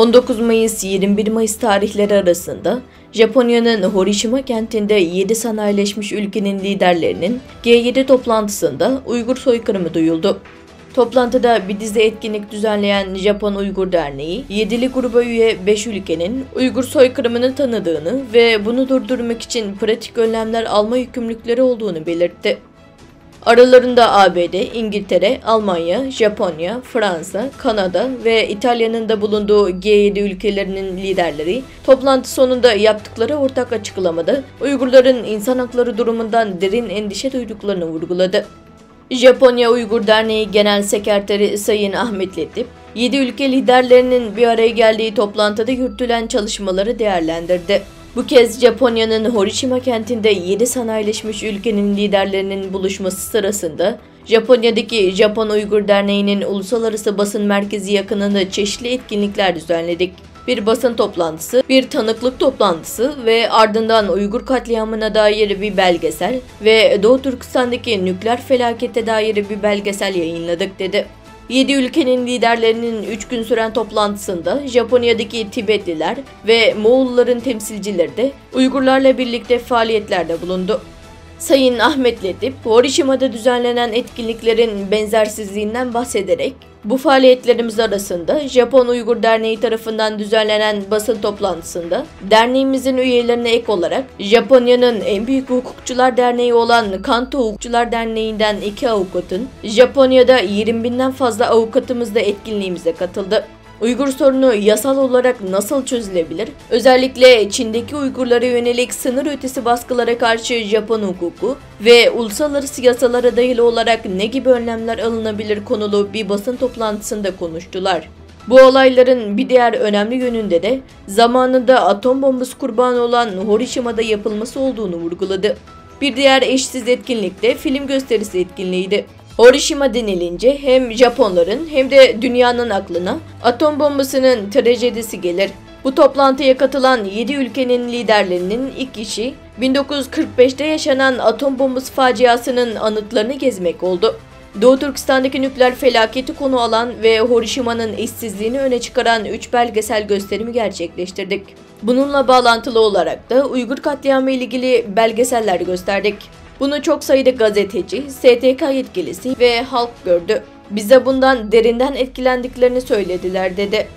19 Mayıs-21 Mayıs tarihleri arasında Japonya'nın Hiroşima kentinde 7 sanayileşmiş ülkenin liderlerinin G7 toplantısında Uygur soykırımı duyuldu. Toplantıda bir dizi etkinlik düzenleyen Japon Uygur Derneği, 7'li gruba üye 5 ülkenin Uygur soykırımını tanıdığını ve bunu durdurmak için pratik önlemler alma yükümlülükleri olduğunu belirtti. Aralarında ABD, İngiltere, Almanya, Japonya, Fransa, Kanada ve İtalya'nın da bulunduğu G7 ülkelerinin liderleri toplantı sonunda yaptıkları ortak açıklamada Uygurların insan hakları durumundan derin endişe duyduklarını vurguladı. Japonya Uygur Derneği Genel Sekreteri Sayın Ahmet Letip, 7 ülke liderlerinin bir araya geldiği toplantıda yürütülen çalışmaları değerlendirdi. Bu kez Japonya'nın Hiroşima kentinde 7 sanayileşmiş ülkenin liderlerinin buluşması sırasında Japonya'daki Japon Uygur Derneği'nin uluslararası basın merkezi yakınında çeşitli etkinlikler düzenledik. Bir basın toplantısı, bir tanıklık toplantısı ve ardından Uygur katliamına dair bir belgesel ve Doğu Türkistan'daki nükleer felakete dair bir belgesel yayınladık dedi. 7 ülkenin liderlerinin 3 gün süren toplantısında Japonya'daki Tibetliler ve Moğolların temsilcileri de Uygurlarla birlikte faaliyetlerde bulundu. Sayın Ahmet Letip, Hiroşima'da düzenlenen etkinliklerin benzersizliğinden bahsederek, bu faaliyetlerimiz arasında Japon Uygur Derneği tarafından düzenlenen basın toplantısında derneğimizin üyelerine ek olarak Japonya'nın en büyük hukukçular derneği olan Kanto Hukukçular Derneği'nden 2 avukatın, Japonya'da 20.000'den fazla avukatımız da etkinliğimize katıldı. Uygur sorunu yasal olarak nasıl çözülebilir? Özellikle Çin'deki Uygurlara yönelik sınır ötesi baskılara karşı Japon hukuku ve uluslararası yasalara dayalı olarak ne gibi önlemler alınabilir konulu bir basın toplantısında konuştular. Bu olayların bir diğer önemli yönünde de zamanında atom bombası kurbanı olan Hiroşima'da yapılması olduğunu vurguladı. Bir diğer eşsiz etkinlik de film gösterisi etkinliğiydi. Hiroşima denilince hem Japonların hem de dünyanın aklına atom bombasının trajedisi gelir. Bu toplantıya katılan 7 ülkenin liderlerinin ilk işi 1945'te yaşanan atom bombası faciasının anıtlarını gezmek oldu. Doğu Türkistan'daki nükleer felaketi konu alan ve Hiroşima'nın eşsizliğini öne çıkaran 3 belgesel gösterimi gerçekleştirdik. Bununla bağlantılı olarak da Uygur katliamı ile ilgili belgeseller gösterdik. Bunu çok sayıda gazeteci, STK yetkilisi ve halk gördü. Bize bundan derinden etkilendiklerini söylediler dedi.